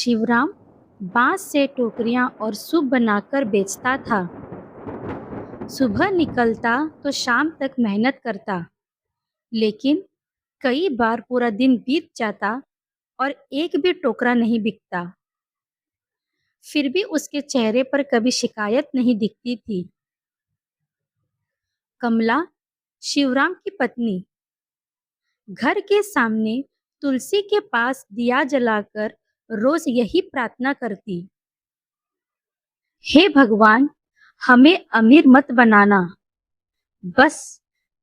शिवराम बांस से टोकरियां और सूप बनाकर बेचता था। सुबह निकलता तो शाम तक मेहनत करता, लेकिन कई बार पूरा दिन बीत जाता और एक भी टोकरा नहीं बिकता। फिर भी उसके चेहरे पर कभी शिकायत नहीं दिखती थी। कमला, शिवराम की पत्नी, घर के सामने तुलसी के पास दिया जलाकर रोज यही प्रार्थना करती, हे भगवान, हमें अमीर मत बनाना, बस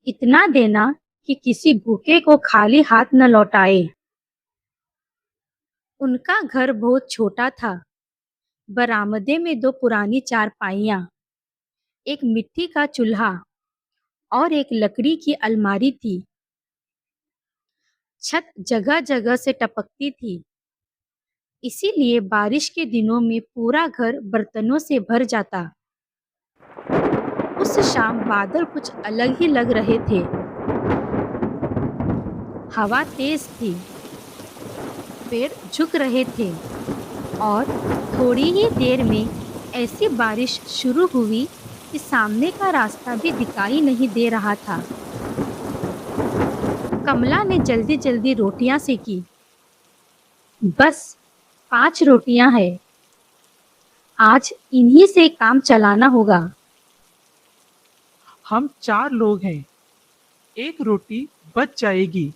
इतना देना कि किसी भूखे को खाली हाथ न लौटाए। उनका घर बहुत छोटा था। बरामदे में दो पुरानी चारपाइयां, एक मिट्टी का चूल्हा और एक लकड़ी की अलमारी थी। छत जगह जगह से टपकती थी, इसीलिए बारिश के दिनों में पूरा घर बर्तनों से भर जाता। उस शाम बादल कुछ अलग ही लग रहे थे। हवा तेज थी, पेड़ झुक रहे थे और थोड़ी ही देर में ऐसी बारिश शुरू हुई कि सामने का रास्ता भी दिखाई नहीं दे रहा था। कमला ने जल्दी जल्दी रोटियां सेकी। बस 5 रोटियां हैं, आज इन्हीं से काम चलाना होगा। हम 4 लोग हैं, एक रोटी बच जाएगी,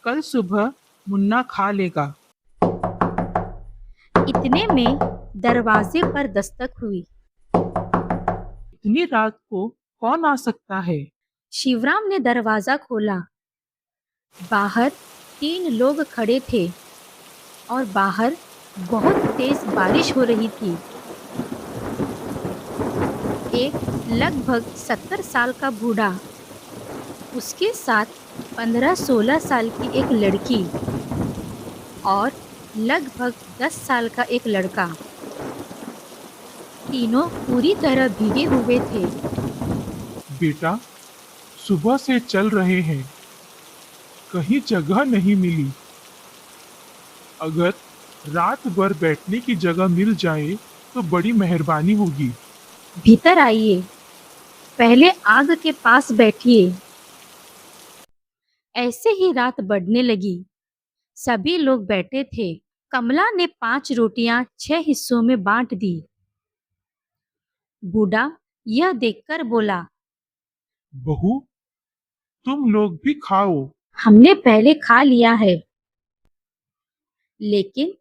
कल सुबह मुन्ना खा लेगा। इतने में दरवाजे पर दस्तक हुई। इतनी रात को कौन आ सकता है? शिवराम ने दरवाजा खोला। बाहर 3 लोग खड़े थे और बाहर बहुत तेज बारिश हो रही थी। एक लगभग 70 साल का बूढ़ा, उसके साथ 15-16 साल की एक लड़की और लगभग 10 साल का एक लड़का। तीनों पूरी तरह भीगे हुए थे। बेटा, सुबह से चल रहे हैं, कहीं जगह नहीं मिली। अगर रात भर बैठने की जगह मिल जाए तो बड़ी मेहरबानी होगी। भीतर आइए, पहले आग के पास बैठिए। ऐसे ही रात बढ़ने लगी। सभी लोग बैठे थे। कमला ने 5 रोटियां 6 हिस्सों में बांट दी। बूढ़ा यह देखकर बोला, बहू, तुम लोग भी खाओ। हमने पहले खा लिया है। लेकिन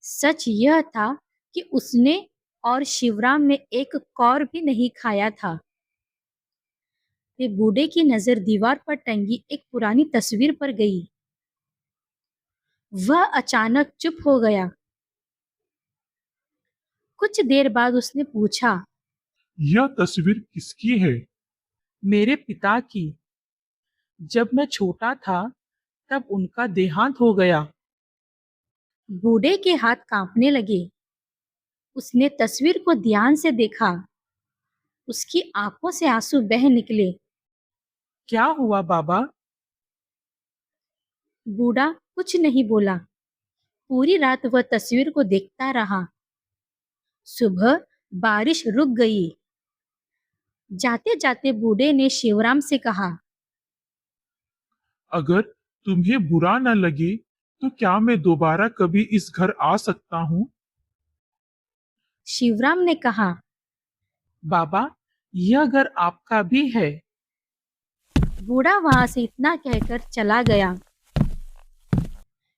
सच यह था कि उसने और शिवराम ने एक कौर भी नहीं खाया था। वे बूढ़े की नजर दीवार पर टंगी एक पुरानी तस्वीर पर गई। वह अचानक चुप हो गया। कुछ देर बाद उसने पूछा, यह तस्वीर किसकी है? मेरे पिता की। जब मैं छोटा था तब उनका देहांत हो गया। बूढ़े के हाथ कांपने लगे। उसने तस्वीर को ध्यान से देखा। उसकी आंखों से आंसू बह निकले। क्या हुआ बाबा? बूढ़ा कुछ नहीं बोला। पूरी रात वह तस्वीर को देखता रहा। सुबह बारिश रुक गई। जाते जाते बूढ़े ने शिवराम से कहा, अगर तुम्हें बुरा न लगे तो क्या मैं दोबारा कभी इस घर आ सकता हूँ? शिवराम ने कहा, बाबा, यह घर आपका भी है। बूढ़ा वहां से इतना कहकर चला गया।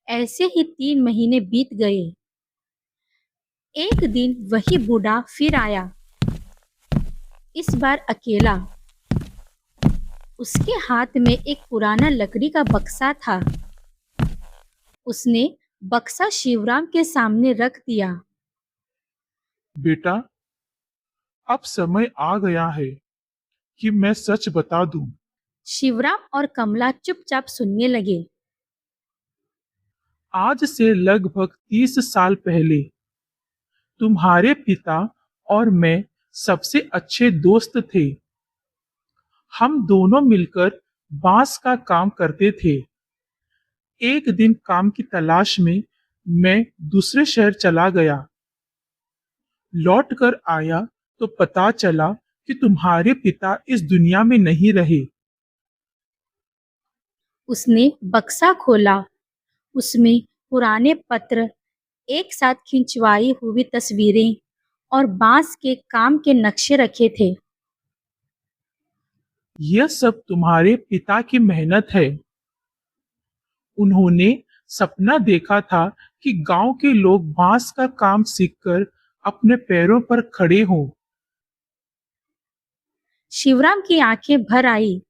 ऐसे ही 3 महीने बीत गए। एक दिन वही बूढ़ा फिर आया, इस बार अकेला। उसके हाथ में एक पुराना लकड़ी का बक्सा था। उसने बक्सा शिवराम के सामने रख दिया। बेटा, अब समय आ गया है कि मैं सच बता दूं। शिवराम और कमला चुपचाप सुनने लगे। आज से लगभग 30 साल पहले तुम्हारे पिता और मैं सबसे अच्छे दोस्त थे। हम दोनों मिलकर बांस का काम करते थे। एक दिन काम की तलाश में मैं दूसरे शहर चला गया। लौट कर आया तो पता चला कि तुम्हारे पिता इस दुनिया में नहीं रहे। उसने बक्सा खोला। उसमें पुराने पत्र, एक साथ खिंचवाई हुई तस्वीरें और बांस के काम के नक्शे रखे थे। यह सब तुम्हारे पिता की मेहनत है। उन्होंने सपना देखा था कि गांव के लोग बांस का काम सीखकर अपने पैरों पर खड़े हों। शिवराम की आंखें भर आई।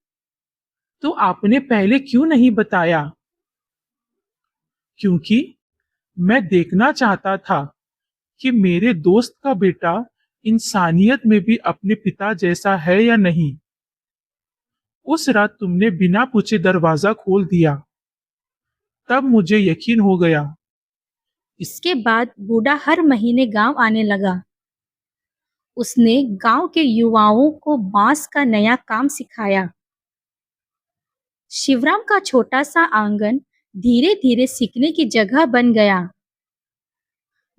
तो आपने पहले क्यों नहीं बताया? क्योंकि मैं देखना चाहता था कि मेरे दोस्त का बेटा इंसानियत में भी अपने पिता जैसा है या नहीं। उस रात तुमने बिना पूछे दरवाजा खोल दिया, तब मुझे यकीन हो गया। इसके बाद बूढ़ा हर महीने गांव आने लगा। उसने गांव के युवाओं को बांस का नया काम सिखाया। शिवराम का छोटा सा आंगन धीरे धीरे सीखने की जगह बन गया।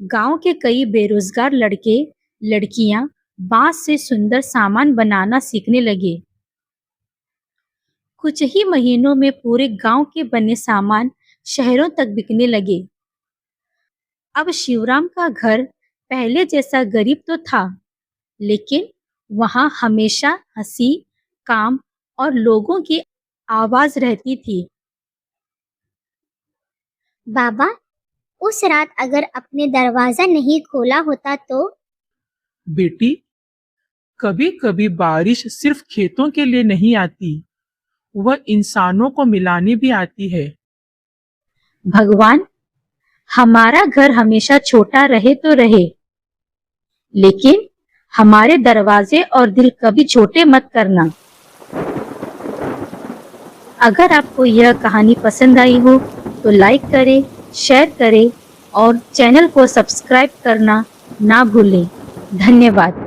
गांव के कई बेरोजगार लड़के लड़कियां बांस से सुंदर सामान बनाना सीखने लगे। कुछ ही महीनों में पूरे गांव के बने सामान शहरों तक बिकने लगे। अब शिवराम का घर पहले जैसा गरीब तो था, लेकिन वहां हमेशा हंसी, काम और लोगों की आवाज रहती थी। बाबा, उस रात अगर अपने दरवाजा नहीं खोला होता तो? बेटी, कभी कभी बारिश सिर्फ खेतों के लिए नहीं आती, वह इंसानों को मिलाने भी आती है। भगवान, हमारा घर हमेशा छोटा रहे तो रहे, लेकिन हमारे दरवाजे और दिल कभी छोटे मत करना। अगर आपको यह कहानी पसंद आई हो तो लाइक करें, शेयर करें और चैनल को सब्सक्राइब करना ना भूलें। धन्यवाद।